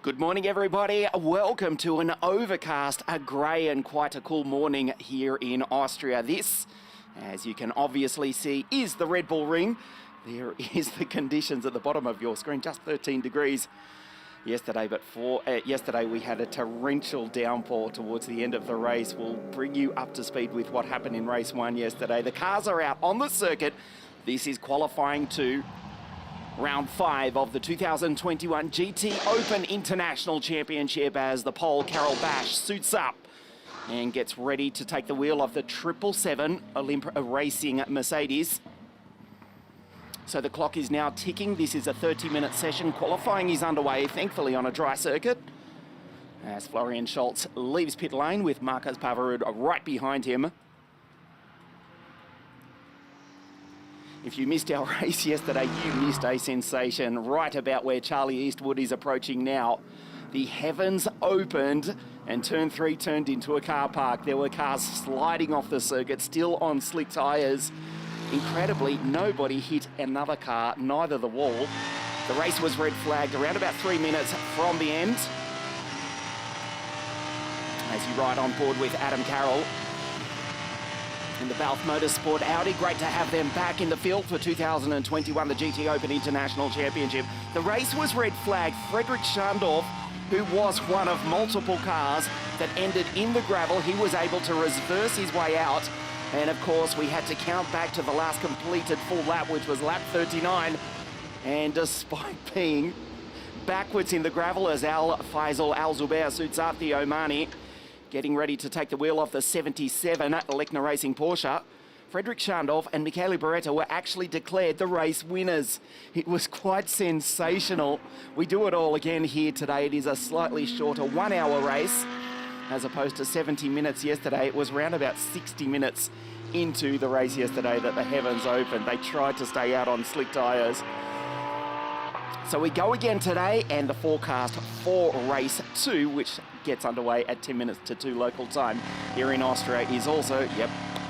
Good morning, everybody. Welcome to an overcast, a grey and quite a cool morning here in Austria. This, as you can obviously see, is the Red Bull Ring. There is the conditions at the bottom of your screen, just 13 degrees yesterday, but yesterday we had a torrential downpour towards the end of the race. We'll bring you up to speed with what happened in race one yesterday. The cars are out on the circuit. This is qualifying to Round 5 of the 2021 GTOpen International Championship as the pole Carol Bash suits up and gets ready to take the wheel of the 777 Racing Mercedes. So the clock is now ticking. This is a 30-minute session. Qualifying is underway, thankfully on a dry circuit, as Florian Scholz leaves pit lane with Marcus Pavarud right behind him. If you missed our race yesterday, you missed a sensation right about where Charlie Eastwood is approaching now. The heavens opened and turn 3 turned into a car park. There were cars sliding off the circuit, still on slick tyres. Incredibly, nobody hit another car, neither the wall. The race was red flagged around about 3 minutes from the end. As you ride on board with Adam Carroll in the Balf Motorsport Audi. Great to have them back in the field for 2021, the GTOpen International Championship. The race was red flagged. Frederick Schandorf, who was one of multiple cars that ended in the gravel, he was able to reverse his way out. And of course, we had to count back to the last completed full lap, which was lap 39. And despite being backwards in the gravel as Faisal Al-Zubair suits up the Omani, getting ready to take the wheel off the 77 Lechner Racing Porsche, Frederick Schandorf and Michele Beretta were actually declared the race winners. It was quite sensational. We do it all again here today. It is a slightly shorter 1 hour race as opposed to 70 minutes yesterday. It was around about 60 minutes into the race yesterday that the heavens opened. They tried to stay out on slick tyres. So we go again today, and the forecast for race 2, which gets underway at 10 minutes to 2 local time here in Austria, is also,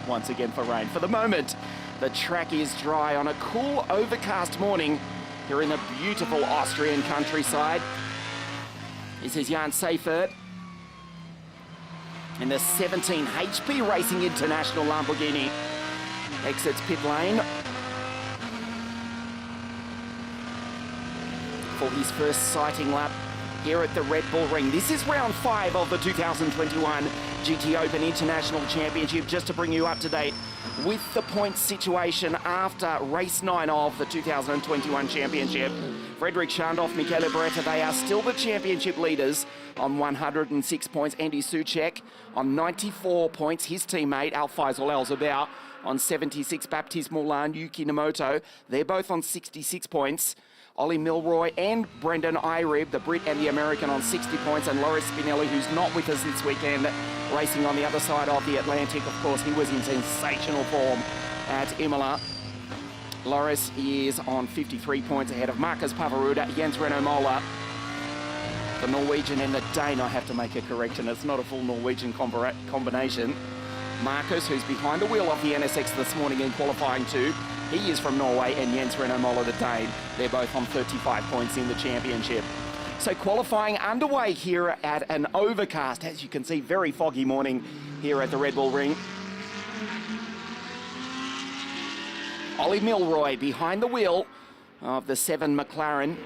once again for rain. For the moment, the track is dry on a cool, overcast morning here in the beautiful Austrian countryside. This is Jan Seifert in the 17 HP Racing International Lamborghini. Exits pit lane for his first sighting lap here at the Red Bull Ring. This is round 5 of the 2021 GTOpen International Championship. Just to bring you up to date with the points situation after race 9 of the 2021 championship. Frederick Schandorf, Michele Beretta, they are still the championship leaders on 106 points. Andy Soucek on 94 points. His teammate, Faisal Al-Zubair, on 76. Baptiste Moulin, Yuki Nomoto, they're both on 66 points. Ollie Milroy and Brendan Irib, the Brit and the American, on 60 points, and Loris Spinelli, who's not with us this weekend, racing on the other side of the Atlantic. Of course, he was in sensational form at Imola. Loris is on 53 points ahead of Marcus Pavarud, Jens Renault Mola, the Norwegian and the Dane. I have to make a correction, it's not a full Norwegian combination. Marcus, who's behind the wheel of the NSX this morning in qualifying 2, he is from Norway, and Jens Renault Mola, the Dane. They're both on 35 points in the championship. So qualifying underway here at an overcast, as you can see, very foggy morning here at the Red Bull Ring. Ollie Milroy behind the wheel of the 7 McLaren.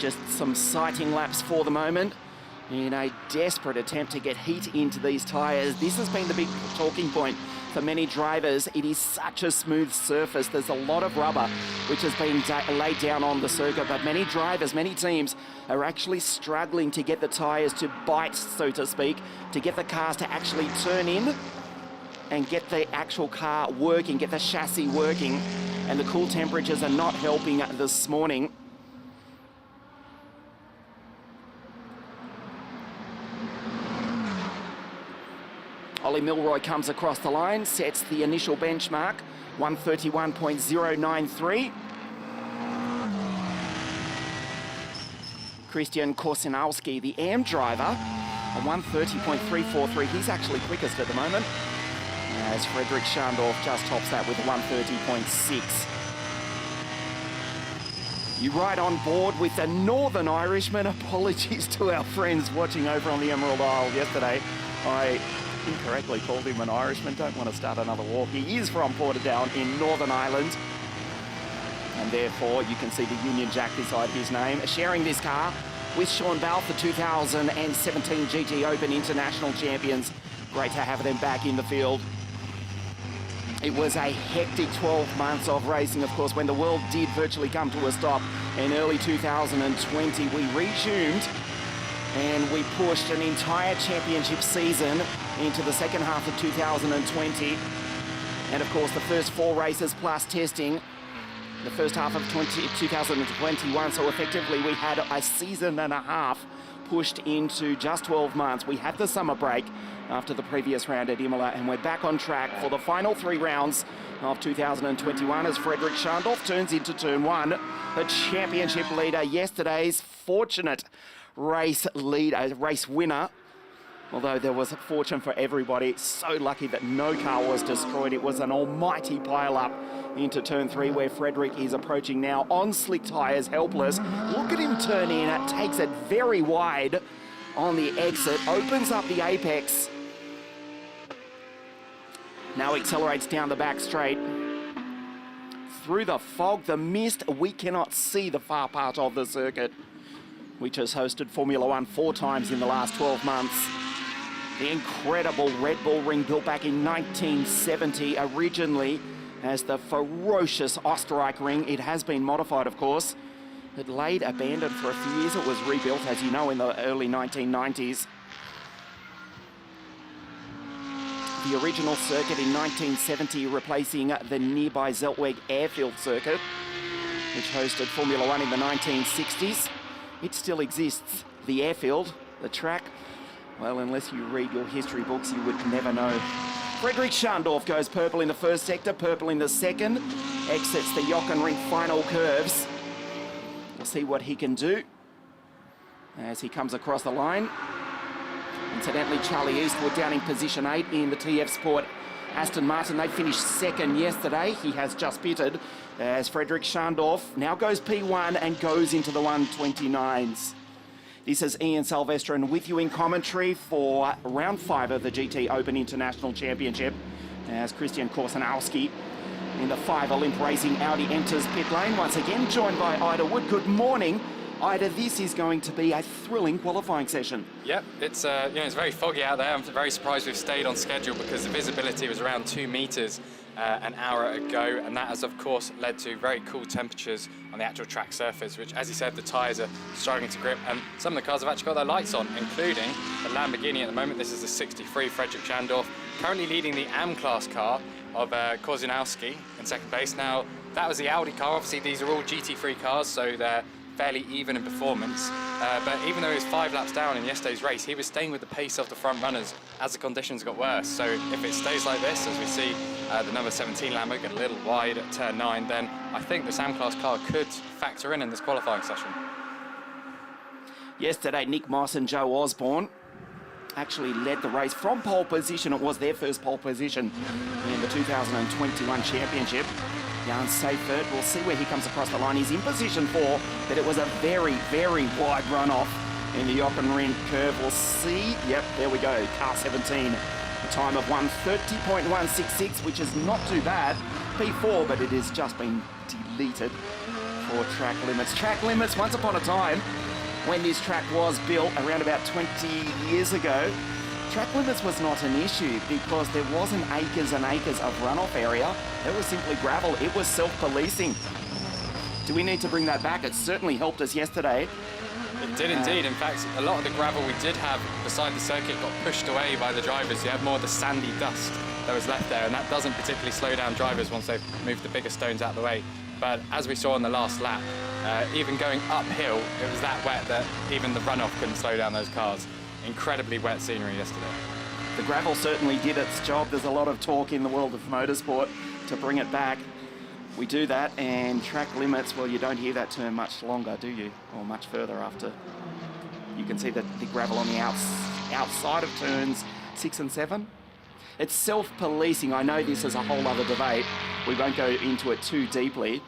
Just some sighting laps for the moment in a desperate attempt to get heat into these tyres. This has been the big talking point for many drivers. It is such a smooth surface. There's a lot of rubber which has been laid down on the circuit, but many drivers, many teams are actually struggling to get the tyres to bite, so to speak, to get the cars to actually turn in and get the actual car working, get the chassis working. And the cool temperatures are not helping this morning. Ollie Milroy comes across the line, sets the initial benchmark, 131.093. Christian Korsinowski, the AM driver, a 130.343. He's actually quickest at the moment, as Frederick Schandorf just tops that with 130.6. You ride on board with the Northern Irishman. Apologies to our friends watching over on the Emerald Isle yesterday. I incorrectly called him an Irishman. Don't want to start another war. He is from Portadown in Northern Ireland. And therefore, you can see the Union Jack beside his name. Sharing this car with Sean Balfe, the 2017 GTOpen International Champions. Great to have them back in the field. It was a hectic 12 months of racing, of course, when the world did virtually come to a stop in early 2020. We resumed and we pushed an entire championship season into the second half of 2020. And of course, the first 4 races plus testing, the first half of 2021. So effectively, we had a season and a half pushed into just 12 months. We had the summer break after the previous round at Imola, and we're back on track for the final 3 rounds of 2021 as Frederik Schandorf turns into turn 1. The championship leader, yesterday's fortunate race leader, race winner. Although there was a fortune for everybody, so lucky that no car was destroyed. It was an almighty pile-up into turn 3 where Frederik is approaching now on slick tyres, helpless. Look at him turn in, it takes it very wide on the exit, opens up the apex. Now accelerates down the back straight. Through the fog, the mist, we cannot see the far part of the circuit, which has hosted Formula One 4 times in the last 12 months. The incredible Red Bull Ring, built back in 1970 originally as the ferocious AUSTRIA ring. It has been modified, of course. It laid abandoned for a few years. It was rebuilt, as you know, in the early 1990s. The original circuit in 1970 replacing the nearby Zeltweg Airfield circuit, which hosted Formula One in the 1960s. It still exists. The airfield, the track, well, unless you read your history books, you would never know. Frederik Schandorf goes purple in the first sector, purple in the second, exits the Jochenring final curves. We'll see what he can do as he comes across the line. Incidentally, Charlie Eastwood down in position 8 in the TF Sport Aston Martin. They finished second yesterday. He has just pitted as Frederik Schandorf now goes P1 and goes into the 129s. This is Ian Silvestrin with you in commentary for round 5 of the GTOpen International Championship as Christian Korsanowski in the 5 Olymp Racing Audi enters pit lane. Once again joined by Ida Wood. Good morning. Ida, this is going to be a thrilling qualifying session. Yep, it's it's very foggy out there. I'm very surprised we've stayed on schedule because the visibility was around 2 meters an hour ago, and that has of course led to very cool temperatures on the actual track surface, which, as you said, the tyres are struggling to grip, and some of the cars have actually got their lights on, including the Lamborghini at the moment. This is the 63 Frederik Schandorf, currently leading the AM class car of Korsanowski in second place. Now, that was the Audi car. Obviously, these are all GT3 cars, so they're fairly even in performance, but even though he was 5 laps down in yesterday's race, he was staying with the pace of the front runners as the conditions got worse. So if it stays like this, as we see the number 17 Lambo get a little wide at turn 9, then I think the Sam class car could factor in this qualifying session. Yesterday, Nick Moss and Joe Osborne actually led the race from pole position. It was their first pole position in the 2021 championship. Jan Seifert, we'll see where he comes across the line. He's in position 4, but it was a very, very wide runoff in the Jochenring curve. We'll see. Yep, there we go. Car 17. A time of 1:30.166, which is not too bad. P4, but it has just been deleted for track limits. Track limits, once upon a time, when this track was built around about 20 years ago, track limits was not an issue because there wasn't acres and acres of runoff area. It was simply gravel. It was self-policing. Do we need to bring that back? It certainly helped us yesterday. It did indeed. In fact, a lot of the gravel we did have beside the circuit got pushed away by the drivers. You have more of the sandy dust that was left there, and that doesn't particularly slow down drivers once they've moved the bigger stones out of the way. But as we saw in the last lap, even going uphill, it was that wet that even the runoff couldn't slow down those cars. Incredibly wet scenery yesterday. The gravel certainly did its job. There's a lot of talk in the world of motorsport to bring it back. We do that, and track limits, well, you don't hear that term much longer, do you? Or much further after. You can see the gravel on the outside of turns 6 and 7. It's self-policing. I know this is a whole other debate. We won't go into it too deeply.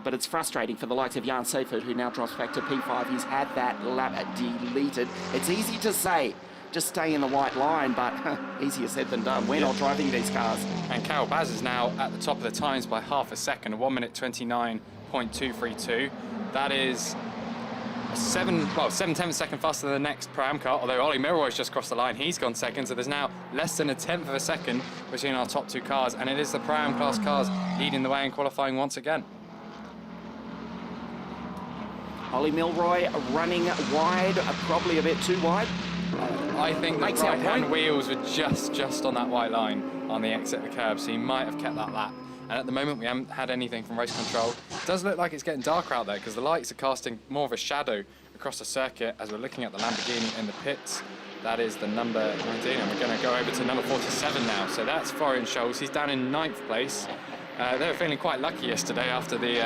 But it's frustrating for the likes of Jan Seifert, who now drops back to P5. He's had that lap deleted. It's easy to say, just stay in the white line, but easier said than done. We're not driving these cars. And Carol Baz is now at the top of the times by half a second, 1 minute 29.232. That is 7/10 second faster than the next Pro-Am car, although Ollie Milroy's just crossed the line. He's gone second, so there's now less than 1/10 of a second between our top two cars, and it is the Pro-Am class cars leading the way in qualifying once again. Ollie Milroy running wide, probably a bit too wide. I think the right-hand wheels were just on that white line on the exit of the curb, so he might have kept that lap. And at the moment, we haven't had anything from race control. It does look like it's getting darker out there because the lights are casting more of a shadow across the circuit as we're looking at the Lamborghini in the pits. That is the number 19, and we're going to go over to number 47 now. So that's Florian Scholz. He's down in 9th place. They were feeling quite lucky yesterday after the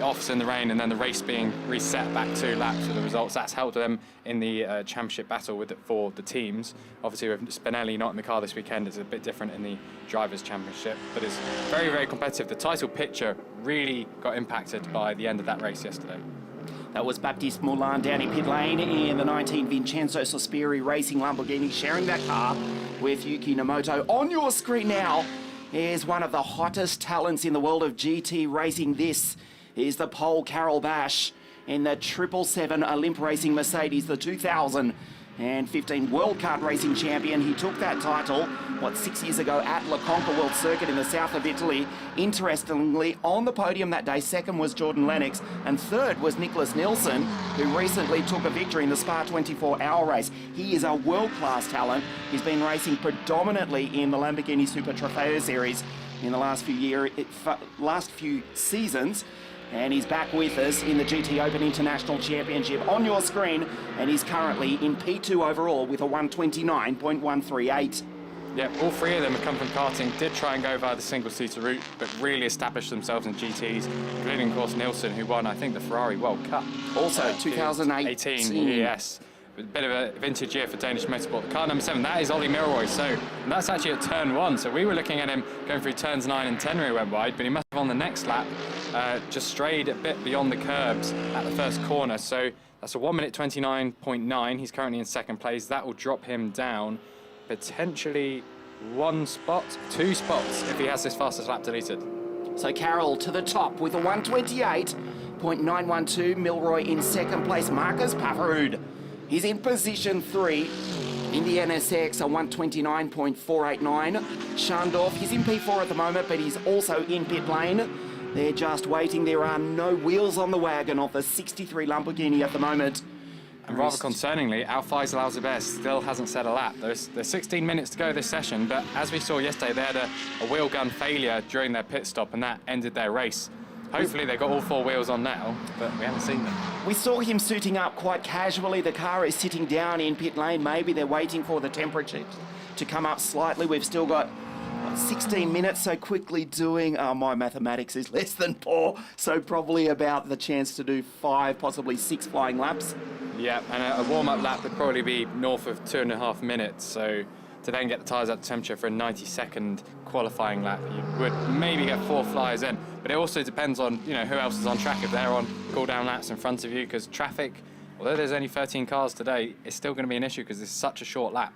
offs in the rain and then the race being reset back 2 laps with the results. That's helped them in the championship battle with it for the teams. Obviously with Spinelli not in the car this weekend, it's a bit different in the Drivers' Championship, but it's very, very competitive. The title picture really got impacted by the end of that race yesterday. That was Baptiste Moulin down in pit lane in the 19 Vincenzo Sospiri Racing Lamborghini, sharing that car with Yuki Nomoto. On your screen now is one of the hottest talents in the world of GT racing. This is the Pole Carol Bash in the 777 Olymp Racing Mercedes, the 2015 World Kart Racing Champion. He took that title, 6 years ago at Le Conca World Circuit in the south of Italy. Interestingly, on the podium that day, second was Jordan Lennox, and third was Nicholas Nielsen, who recently took a victory in the Spa 24-hour race. He is a world-class talent. He's been racing predominantly in the Lamborghini Super Trofeo Series in the last few seasons. And he's back with us in the GTOpen International Championship on your screen, and he's currently in P2 overall with a 129.138. Yep, all 3 of them have come from karting, did try and go via the single-seater route, but really established themselves in GTs, including, of course, Nielsen, who won, I think, the Ferrari World Cup. Also, 2018. Yes. A bit of a vintage year for Danish motorsport. The car number 7, that is Ollie Milroy, and that's actually at turn 1, so we were looking at him going through turns 9 and 10 where he went wide, but he must have on the next lap just strayed a bit beyond the curbs at the first corner, so that's a 1 minute 29.9. He's currently in 2nd place. That will drop him down potentially 2 spots if he has this fastest lap deleted. So Carroll to the top with a 128.912. Milroy in 2nd place. Marcus Pavarud, he's in position 3 in the NSX, a 129.489. Schandorf, he's in P4 at the moment, but he's also in pit lane. They're just waiting. There are no wheels on the wagon of the 63 Lamborghini at the moment. And rather concerningly, Al-Faisal Al-Zubair still hasn't set a lap. There's 16 minutes to go this session, but as we saw yesterday, they had a wheel gun failure during their pit stop, and that ended their race. Hopefully they've got all 4 wheels on now, but we haven't seen them. We saw him suiting up quite casually. The car is sitting down in pit lane. Maybe they're waiting for the temperature to come up slightly. We've still got 16 minutes, so quickly doing, my mathematics is less than poor, so probably about the chance to do 5, possibly 6 flying laps. Yeah, and a warm-up lap would probably be north of 2.5 minutes, so to then get the tyres up to temperature for a 90-second qualifying lap, you would maybe get 4 flyers in. But it also depends on, who else is on track, if they're on cool-down laps in front of you, because traffic, although there's only 13 cars today, it's still going to be an issue because it's such a short lap.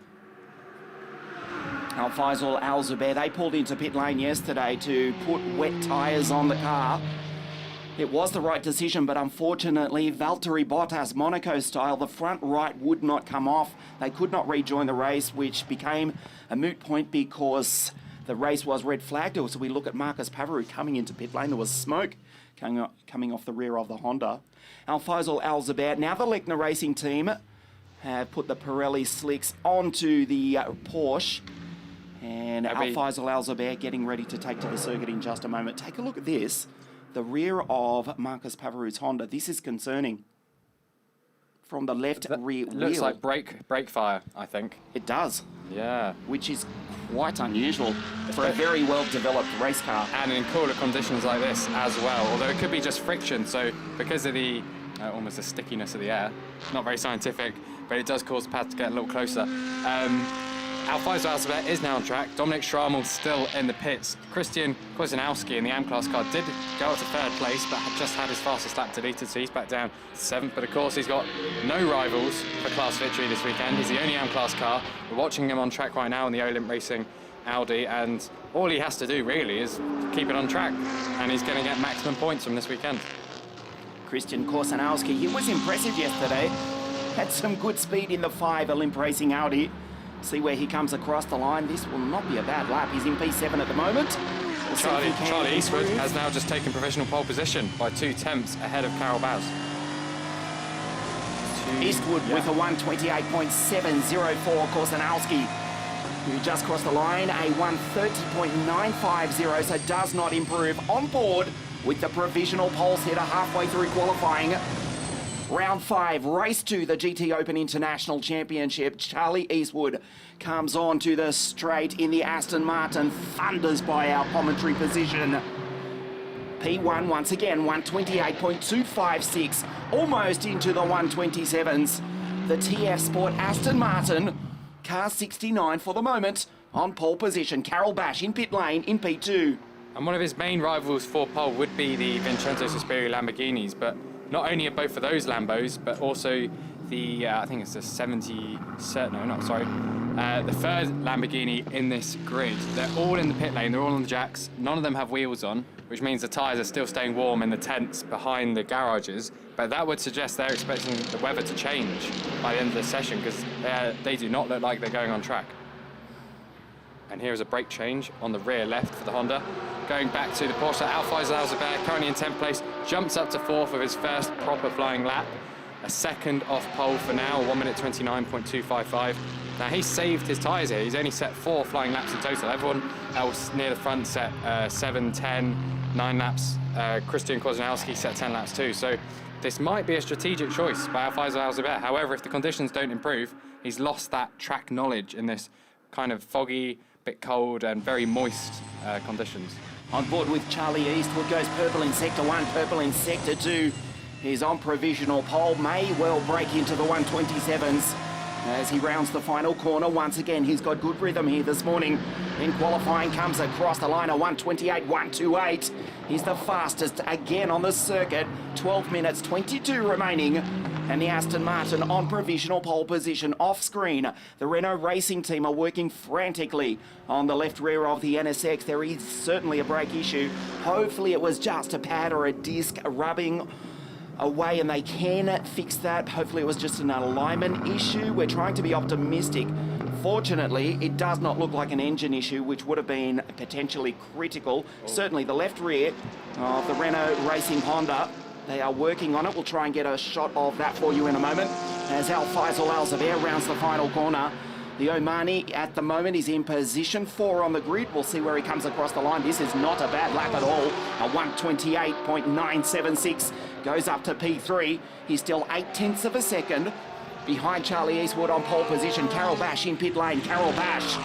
Al-Faisal Al-Zubair, they pulled into pit lane yesterday to put wet tyres on the car. It was the right decision, but unfortunately, Valtteri Bottas, Monaco style, the front right would not come off. They could not rejoin the race, which became a moot point because the race was red flagged. So we look at Marcus Pavarud coming into pit lane. There was smoke coming off the rear of the Honda. Al-Faisal Al-Zubair, now the Lechner Racing team have put the Pirelli slicks onto the Porsche. And Al-Faisal Al-Zubair getting ready to take to the circuit in just a moment. Take a look at this. The rear of Marcus Pavarud's Honda. This is concerning. From the left rear wheel. Looks like brake fire, I think. It does. Yeah. Which is quite unusual for a very well-developed race car. And in cooler conditions like this as well. Although it could be just friction, so because of the almost the stickiness of the air, not very scientific, but it does cause the pad to get a little closer. Alfaisal Alzabet is now on track. Dominic Schrammel still in the pits. Christian Kozinowski in the AM class car did go up to 3rd place, but had just had his fastest lap deleted, so he's back down to 7th. But of course, he's got no rivals for class victory this weekend. He's the only AM class car. We're watching him on track right now in the Olymp Racing Audi, and all he has to do really is keep it on track, and he's going to get maximum points from this weekend. Christian Kozinowski, he was impressive yesterday. Had some good speed in the 5 Olymp Racing Audi. See where he comes across the line. This will not be a bad lap. He's in P7 at the moment. We'll Charlie Eastwood has now just taken provisional pole position by 2 tenths ahead of Carol Baz. Eastwood with a 128.704. Kozinowski, who just crossed the line, a 130.950, so does not improve. On board with the provisional pole sitter halfway through qualifying. Round 5, race to the GTOpen International Championship. Charlie Eastwood comes on to the straight in the Aston Martin, thunders by our commentary position. P1 once again, 128.256, almost into the 127s. The TF Sport Aston Martin, car 69 for the moment, on pole position. Carol Bash in pit lane in P2. And one of his main rivals for pole would be the Vincenzo Suspiria Lamborghinis, but not only are both of those Lambos, but also the, I think it's the 70, no, not, sorry, the 3rd Lamborghini in this grid. They're all in the pit lane, they're all on the jacks. None of them have wheels on, which means the tyres are still staying warm in the tents behind the garages. But that would suggest they're expecting the weather to change by the end of the session, because they do not look like they're going on track. And here is a brake change on the rear left for the Honda. Going back to the Porsche, Alfaisal Alzabet, currently in 10th place, jumps up to 4th with his first proper flying lap. A 2nd off pole for now, 1 minute 29.255. Now he's saved his tyres here. He's only set 4 flying laps in total. Everyone else near the front set 7, 10, 9 laps. Christian Kozinowski set 10 laps too. So this might be a strategic choice by Alfaisal Alzabet. However, if the conditions don't improve, he's lost that track knowledge in this kind of foggy, bit cold and very moist conditions. On board with Charlie Eastwood, goes purple in Sector 1, purple in Sector 2. He's on provisional pole, may well break into the 127s as he rounds the final corner. Once again, he's got good rhythm here this morning. In qualifying, comes across the line, a 128.128. He's the fastest again on the circuit. 12 minutes, 22 remaining. And the Aston Martin on provisional pole position off screen. The Renault Racing team are working frantically on the left rear of the NSX. There is certainly a brake issue. Hopefully it was just a pad or a disc rubbing away and they can fix that. Hopefully it was just an alignment issue. We're trying to be optimistic. Fortunately, it does not look like an engine issue, which would have been potentially critical. Certainly the left rear of the Renault Racing Honda, they are working on it. We'll try and get a shot of that for you in a moment. As Alfaisal Alzabet rounds the final corner. The Omani at the moment is in position 4 on the grid. We'll see where he comes across the line. This is not a bad lap at all. A 128.976 goes up to P3. He's still 8 tenths of a second behind Charlie Eastwood on pole position. Carol Bash in pit lane. Carol Bash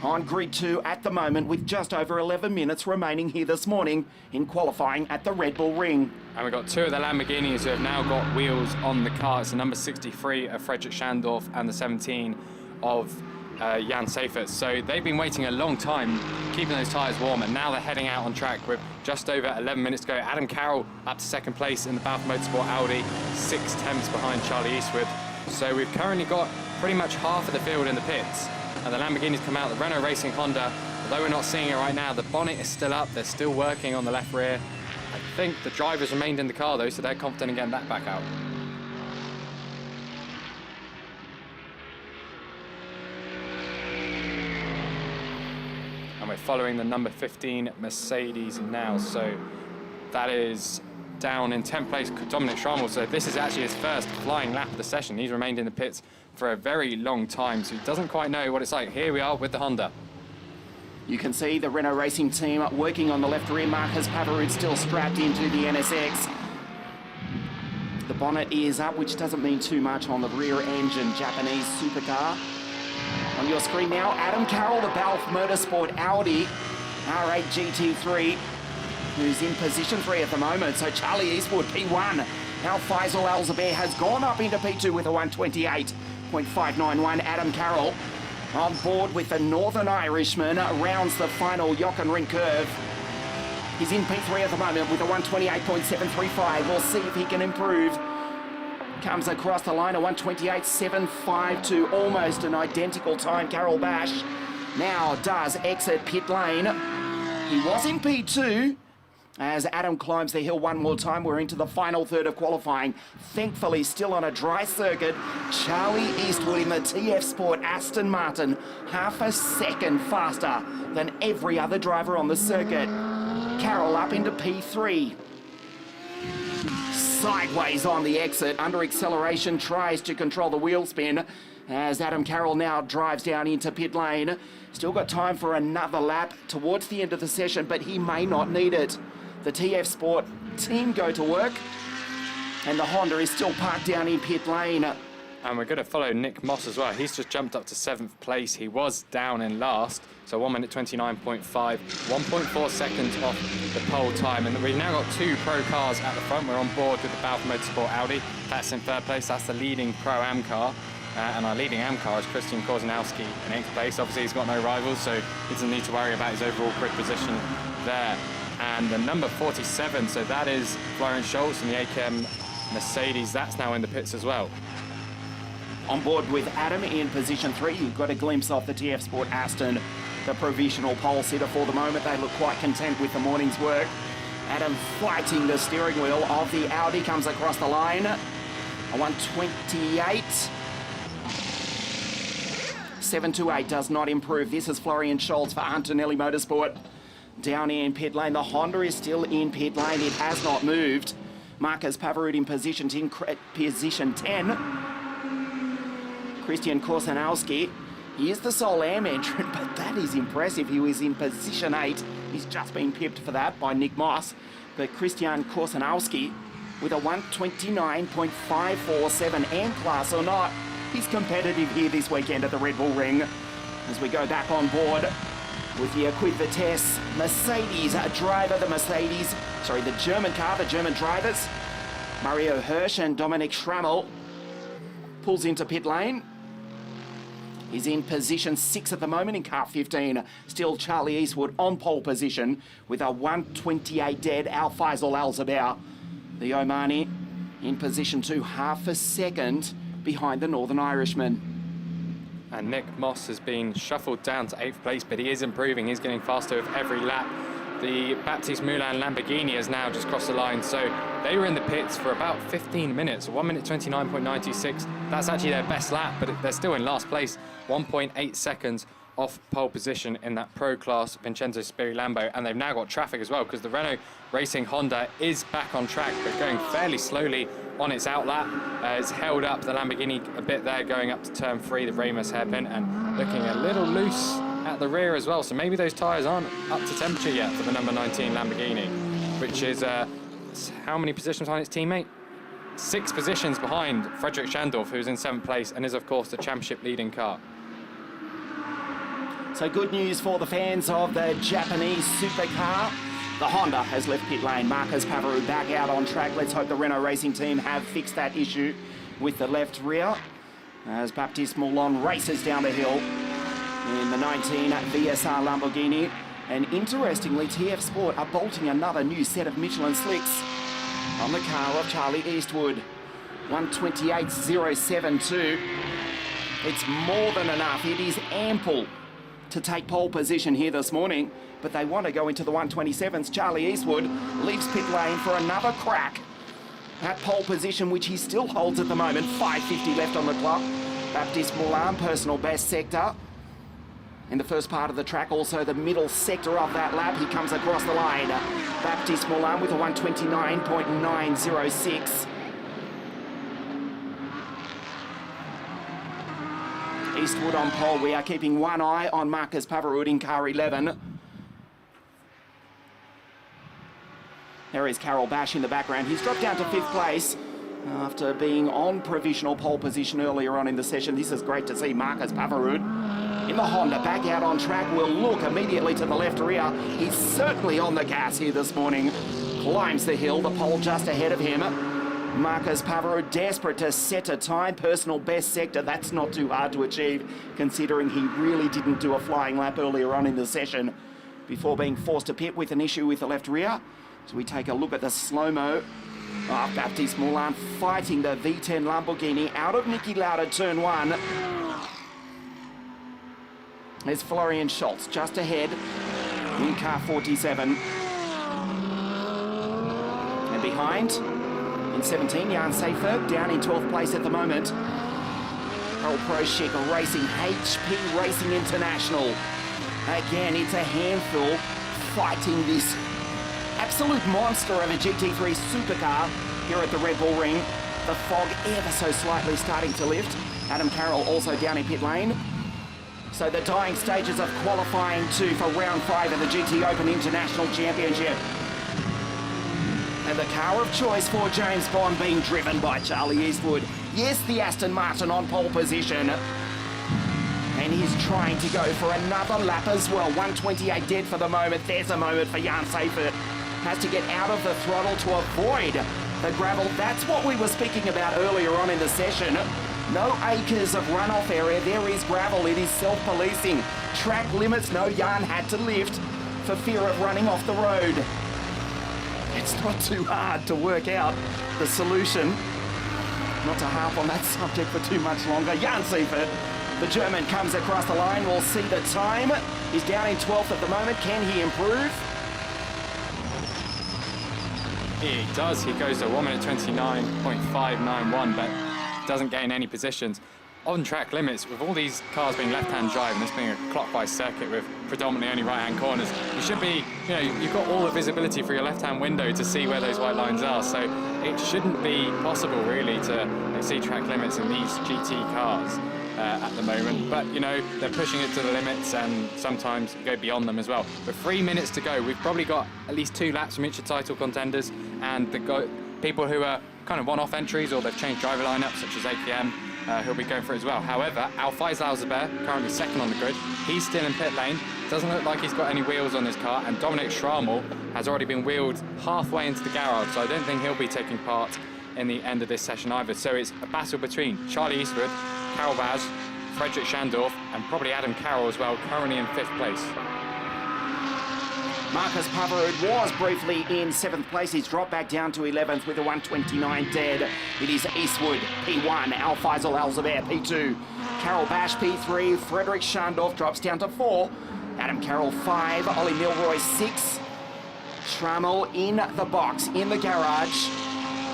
on grid 2 at the moment with just over 11 minutes remaining here this morning in qualifying at the Red Bull Ring. And we've got 2 of the Lamborghinis who have now got wheels on the car. It's the number 63 of Frederick Schandorf and the 17 of Jan Seifert. So they've been waiting a long time, keeping those tyres warm, and now they're heading out on track with just over 11 minutes to go. Adam Carroll up to 2nd place in the Balfour Motorsport Audi, 6 tenths behind Charlie Eastwood. So we've currently got pretty much half of the field in the pits. And the Lamborghinis come out, the Renault Racing Honda, although we're not seeing it right now, the bonnet is still up, they're still working on the left rear. I think the drivers remained in the car though, so they're confident in getting that back out. And we're following the number 15 Mercedes now, so that is down in 10th place, Dominic Schrammel. So this is actually his first flying lap of the session. He's remained in the pits for a very long time, so he doesn't quite know what it's like. Here we are with the Honda. You can see the Renault Racing team working on the left rear. Marcus Pavarud still strapped into the NSX. The bonnet is up, which doesn't mean too much on the rear engine Japanese supercar. On your screen now, Adam Carroll, the Balfour Motorsport Audi R8 GT3, who's in position 3 at the moment. So Charlie Eastwood, P1. Alfaisal Alzabet has gone up into P2 with a 128.591. Adam Carroll On board with the Northern Irishman, rounds the final Jochen curve. He's in P3 at the moment with a 128.735. We'll see if he can improve. Comes across the line, a 128.752, almost an identical time. Carol Bash now does exit pit lane. He was in P2. As Adam climbs the hill one more time, we're into the final third of qualifying. Thankfully, still on a dry circuit. Charlie Eastwood in the TF Sport Aston Martin, half a second faster than every other driver on the circuit. Carroll up into P3. Sideways on the exit, under acceleration, tries to control the wheel spin as Adam Carroll now drives down into pit lane. Still got time for another lap towards the end of the session, but he may not need it. The TF Sport team go to work, and the Honda is still parked down in pit lane. And we're going to follow Nick Moss as well. He's just jumped up to 7th place. He was down in last, so 1 minute 29.5, 1.4 seconds off the pole time. And we've now got 2 pro cars at the front. We're on board with the Balf Motorsport Audi. That's in 3rd place. That's the leading Pro-Am car. And our leading AM car is Christian Korzeniowski in 8th place. Obviously, he's got no rivals, so he doesn't need to worry about his overall grid position there. And the number 47, so that is Florian Schultz and the AKM Mercedes. That's now in the pits as well. On board with Adam in position 3. You've got a glimpse of the TF Sport Aston, the provisional pole sitter for the moment. They look quite content with the morning's work. Adam fighting the steering wheel of the Audi, comes across the line. A 128. 728 does not improve. This is Florian Schultz for Antonelli Motorsport. Down in pit lane, the Honda is still in pit lane. It has not moved. Marcus Pavarud in position 10. Christian Korzeniowski, he is the sole AM entrant, but that is impressive. He was in position 8. He's just been pipped for that by Nick Moss. But Christian Korzeniowski with a 129.547 AM class or not, he's competitive here this weekend at the Red Bull Ring. As we go back on board with the Equip Vitesse Mercedes driver, the German car, the German drivers, Mario Hirsch and Dominic Schrammel, pulls into pit lane. He's in position 6 at the moment in car 15. Still Charlie Eastwood on pole position with a 128 dead. Al Faisal Al Zabair, the Omani, in position 2, half a second behind the Northern Irishman. And Nick Moss has been shuffled down to 8th place, but he is improving. He's getting faster with every lap. The Baptiste Moulin Lamborghini has now just crossed the line, so they were in the pits for about 15 minutes, 1 minute 29.96. That's actually their best lap, but they're still in last place, 1.8 seconds off pole position in that pro class Vincenzo Spiri Lambo. And they've now got traffic as well, because the Renault Racing Honda is back on track, but going fairly slowly on its outlap. It's held up the Lamborghini a bit there, going up to turn 3, the Ramos hairpin, and looking a little loose at the rear as well. So maybe those tyres aren't up to temperature yet for the number 19 Lamborghini, which is how many positions behind its teammate? 6 positions behind Frederick Schandorf, who's in 7th place and is, of course, the championship leading car. So good news for the fans of the Japanese supercar. The Honda has left pit lane. Marcus Pavarud back out on track. Let's hope the Renault Racing team have fixed that issue with the left rear as Baptiste Moulin races down the hill in the 19 VSR Lamborghini. And interestingly, TF Sport are bolting another new set of Michelin slicks on the car of Charlie Eastwood. 128.072. It's more than enough. It is ample to take pole position here this morning, but they want to go into the 127s. Charlie Eastwood leaves pit lane for another crack at pole position, which he still holds at the moment. 5:50 left on the clock. Baptiste Moulin, personal best sector in the first part of the track, also the middle sector of that lap. He comes across the line. Baptiste Moulin with a 129.906. Eastwood on pole. We are keeping one eye on Marcus Pavarud in car 11. There is Carol Bash in the background. He's dropped down to 5th place after being on provisional pole position earlier on in the session. This is great to see Marcus Pavarud in the Honda back out on track. We'll look immediately to the left rear. He's certainly on the gas here this morning. Climbs the hill, the pole just ahead of him. Marcus Pavaro desperate to set a time, personal best sector. That's not too hard to achieve, considering he really didn't do a flying lap earlier on in the session before being forced to pit with an issue with the left rear. So we take a look at the slow-mo. Baptiste Moulin fighting the V10 Lamborghini out of Niki Lauda turn 1. There's Florian Scholz just ahead in car 47. And behind, in 17, Jan Seifert down in 12th place at the moment. Karel Proschik racing HP Racing International. Again, it's a handful fighting this absolute monster of a GT3 supercar here at the Red Bull Ring. The fog ever so slightly starting to lift. Adam Carroll also down in pit lane. So the dying stages of qualifying for round 5 of the GTOpen International Championship. And the car of choice for James Bond being driven by Charlie Eastwood. Yes, the Aston Martin on pole position. And he's trying to go for another lap as well. 128 dead for the moment. There's a moment for Jan Seifert. Has to get out of the throttle to avoid the gravel. That's what we were speaking about earlier on in the session. No acres of runoff area. There is gravel. It is self-policing. Track limits. No, Jan had to lift for fear of running off the road. It's not too hard to work out the solution. Not to harp on that subject for too much longer. Jan Seifert, the German, comes across the line. We'll see the time. He's down in 12th at the moment. Can he improve? He does. He goes to 1 minute 29.591, but doesn't gain any positions. On track limits, with all these cars being left-hand drive and this being a clockwise circuit with predominantly only right-hand corners, you should be, you've got all the visibility for your left-hand window to see where those white lines are. So it shouldn't be possible really to exceed track limits in these GT cars at the moment. But they're pushing it to the limits and sometimes go beyond them as well. With 3 minutes to go, we've probably got at least 2 laps from each of the title contenders, and the people who are kind of one-off entries or they've changed driver lineups, such as APM, who'll be going for it as well. However, Al-Faiz Al-Zubair, currently second on the grid, he's still in pit lane. Doesn't look like he's got any wheels on his car, and Dominic Schrammel has already been wheeled halfway into the garage, so I don't think he'll be taking part in the end of this session either. So it's a battle between Charlie Eastwood, Karel Baz, Frederick Schandorf, and probably Adam Carroll as well, currently in 5th place. Marcus Pavaro was briefly in 7th place. He's dropped back down to 11th with a 129 dead. It is Eastwood, P1, Al-Faisal Al-Zubair, P2. Karel Bash, P3. Frederick Schandorf drops down to 4. Adam Carroll, 5. Ollie Milroy, 6. Schrammel in the box, in the garage.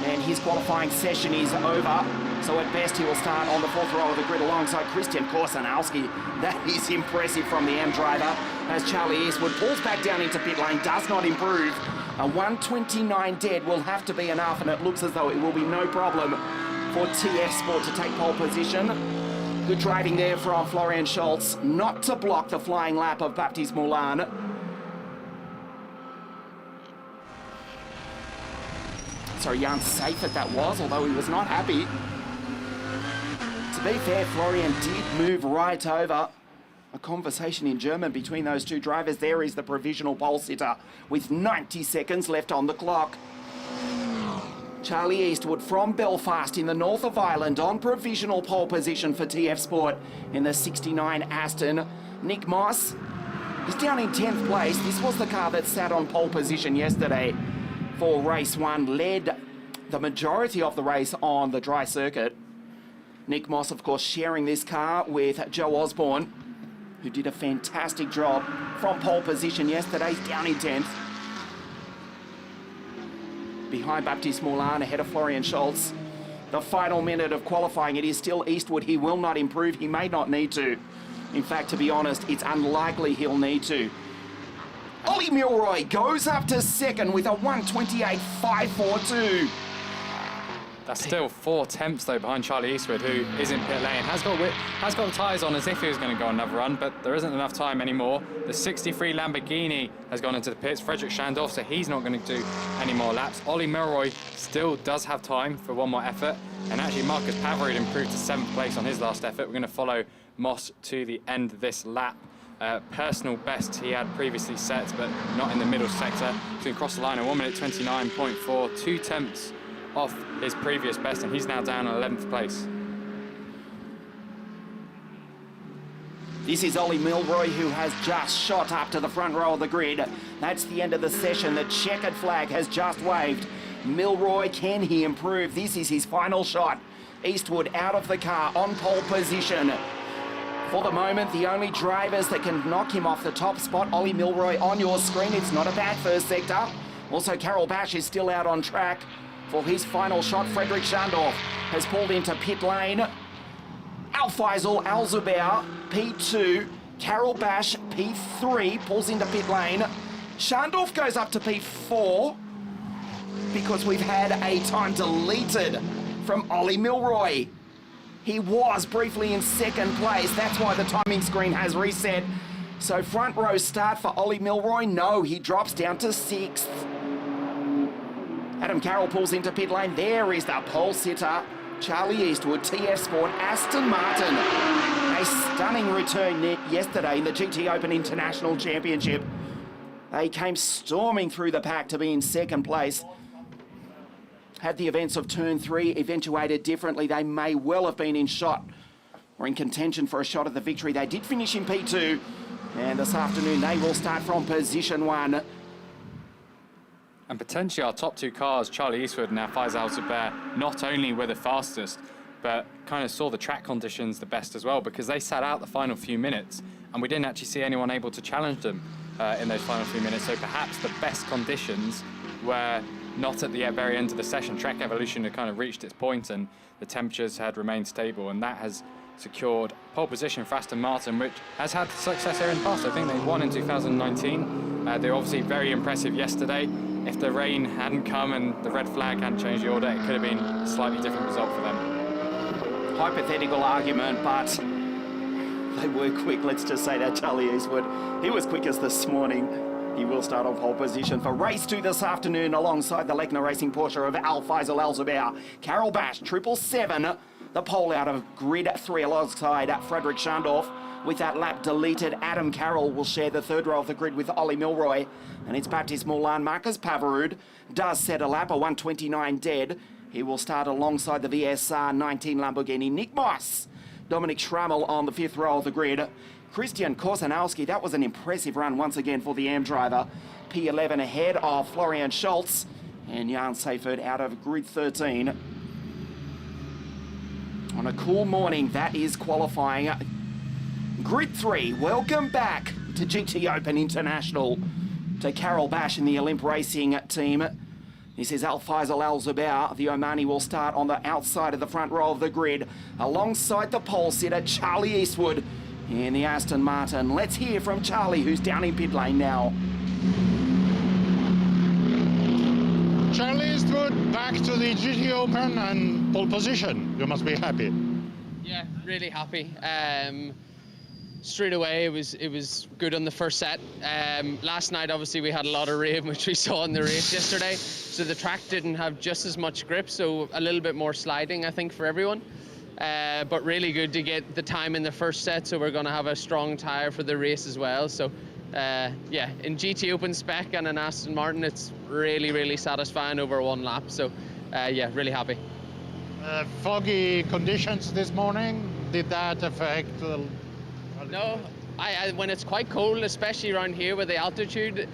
And his qualifying session is over. So at best, he will start on the 4th row of the grid alongside Christian Korsanowski. That is impressive from the M driver. As Charlie Eastwood pulls back down into pit lane, does not improve. A 129 dead will have to be enough, and it looks as though it will be no problem for TF Sport to take pole position. Good driving there from Florian Scholz, not to block the flying lap of Baptiste Moulin. Sorry, Jan Seifert that was, although he was not happy. To be fair, Florian did move right over. A conversation in German between those two drivers. There is the provisional pole sitter with 90 seconds left on the clock. Charlie Eastwood from Belfast in the north of Ireland on provisional pole position for TF Sport in the 69 Aston. Nick Moss is down in 10th place. This was the car that sat on pole position yesterday for race 1, led the majority of the race on the dry circuit. Nick Moss, of course, sharing this car with Joe Osborne, who did a fantastic job from pole position yesterday. He's down in 10th. Behind Baptiste Moulin, ahead of Florian Scholz. The final minute of qualifying, it is still Eastwood. He will not improve. He may not need to. In fact, to be honest, it's unlikely he'll need to. Ollie Milroy goes up to 2nd with a 128.542. That's still 4 tenths though behind Charlie Eastwood, who is in pit lane. Has got the tyres on as if he was going to go another run, but there isn't enough time anymore. The 63 Lamborghini has gone into the pits. Frederick Schandorf, so he's not going to do any more laps. Ollie Milroy still does have time for one more effort, and actually Marcus Pavaro improved to 7th place on his last effort. We're going to follow Moss to the end of this lap. Personal best he had previously set, but not in the middle sector. So he crossed the line at 1 minute 29.4, 2 tenths off his previous best, and he's now down in 11th place. This is Ollie Milroy, who has just shot up to the front row of the grid. That's the end of the session. The checkered flag has just waved. Milroy, can he improve? This is his final shot. Eastwood out of the car on pole position. For the moment, the only drivers that can knock him off the top spot, Ollie Milroy on your screen. It's not a bad first sector. Also, Carol Bash is still out on track for his final shot. Frederick Schandorf has pulled into pit lane. Al-Faisal Al-Zubair, P2. Carol Bash, P3, pulls into pit lane. Schandorf goes up to P4 because we've had a time deleted from Ollie Milroy. He was briefly in second place. That's why the timing screen has reset. So front row start for Ollie Milroy. No, he drops down to 6th. Adam Carroll pulls into pit lane. There is the pole sitter. Charlie Eastwood, TF Sport, Aston Martin. A stunning return yesterday in the GTOpen International Championship. They came storming through the pack to be in second place. Had the events of turn 3 eventuated differently, they may well have been in shot or in contention for a shot at the victory. They did finish in P2, and this afternoon they will start from position 1. And potentially our top 2 cars, Charlie Eastwood and Al-Faisal Al-Zubair, not only were the fastest, but kind of saw the track conditions the best as well, because they sat out the final few minutes and we didn't actually see anyone able to challenge them in those final few minutes. So perhaps the best conditions were not at the very end of the session. Track evolution had kind of reached its point and the temperatures had remained stable, and that has secured pole position for Aston Martin, which has had success here in the past. I think they won in 2019. They were obviously very impressive yesterday. If the rain hadn't come and the red flag hadn't changed the order, it could have been a slightly different result for them. Hypothetical argument, but they were quick. Let's just say that Charlie Eastwood, he was quickest this morning. He will start on pole position for race 2 this afternoon alongside the Lechner Racing Porsche of Al-Faisal Al-Zubair. Carol Bash, 777, the pole out of grid 3 alongside Frederick Schandorf. With that lap deleted, Adam Carroll will share the third row of the grid with Ollie Milroy. And it's Baptiste Moulin. Marcus Pavarud does set a lap, a 1:29 dead. He will start alongside the VSR 19 Lamborghini. Nick Moss, Dominic Schrammel on the 5th row of the grid. Christian Korsanowski, that was an impressive run once again for the AM driver. P11 ahead of Florian Schultz. And Jan Seifert out of grid 13. On a cool morning, that is qualifying. Grid 3, welcome back to GTOpen International, to Carol Bash in the Olymp Racing team. This is Al-Faisal Al-Zubair. The Omani will start on the outside of the front row of the grid, alongside the pole sitter, Charlie Eastwood, in the Aston Martin. Let's hear from Charlie, who's down in pit lane now. Charlie Eastwood back to the GTOpen and pole position. You must be happy. Yeah, really happy. Straight away, it was good on the first set. Last night, obviously, we had a lot of rain, which we saw in the race yesterday. So the track didn't have just as much grip, so a little bit more sliding, I think, for everyone. But really good to get the time in the first set, so we're going to have a strong tyre for the race as well. So, yeah, in GTOpen spec and an Aston Martin, it's really, really satisfying over one lap. So, yeah, really happy. Foggy conditions this morning, did that affect No, when it's quite cold, especially around here with the altitude,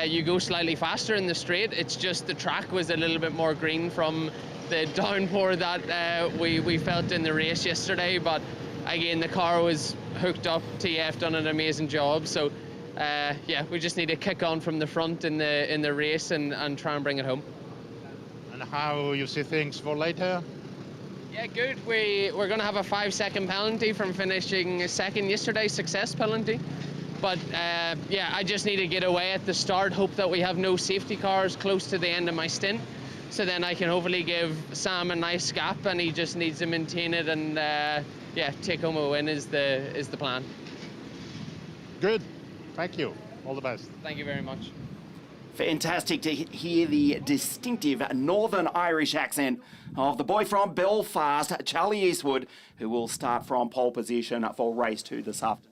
you go slightly faster in the straight. It's just the track was a little bit more green from the downpour that we felt in the race yesterday. But again, the car was hooked up. TF done an amazing job. So yeah, we just need to kick on from the front in the race and try and bring it home. And how you see things for later? Yeah, good. We're going to have a 5-second penalty from finishing second yesterday, success penalty. But yeah, I just need to get away at the start, hope that we have no safety cars close to the end of my stint. So then I can hopefully give Sam a nice gap, and he just needs to maintain it and yeah, take home a win is the plan. Good. Thank you. All the best. Thank you very much. Fantastic to hear the distinctive Northern Irish accent of the boy from Belfast, Charlie Eastwood, who will start from pole position for race 2 this afternoon.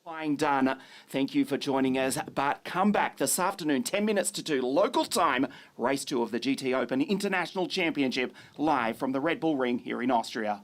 Qualifying done. Thank you for joining us. But come back this afternoon, 10 minutes to 2 local time, race 2 of the GTOpen International Championship, live from the Red Bull Ring here in Austria.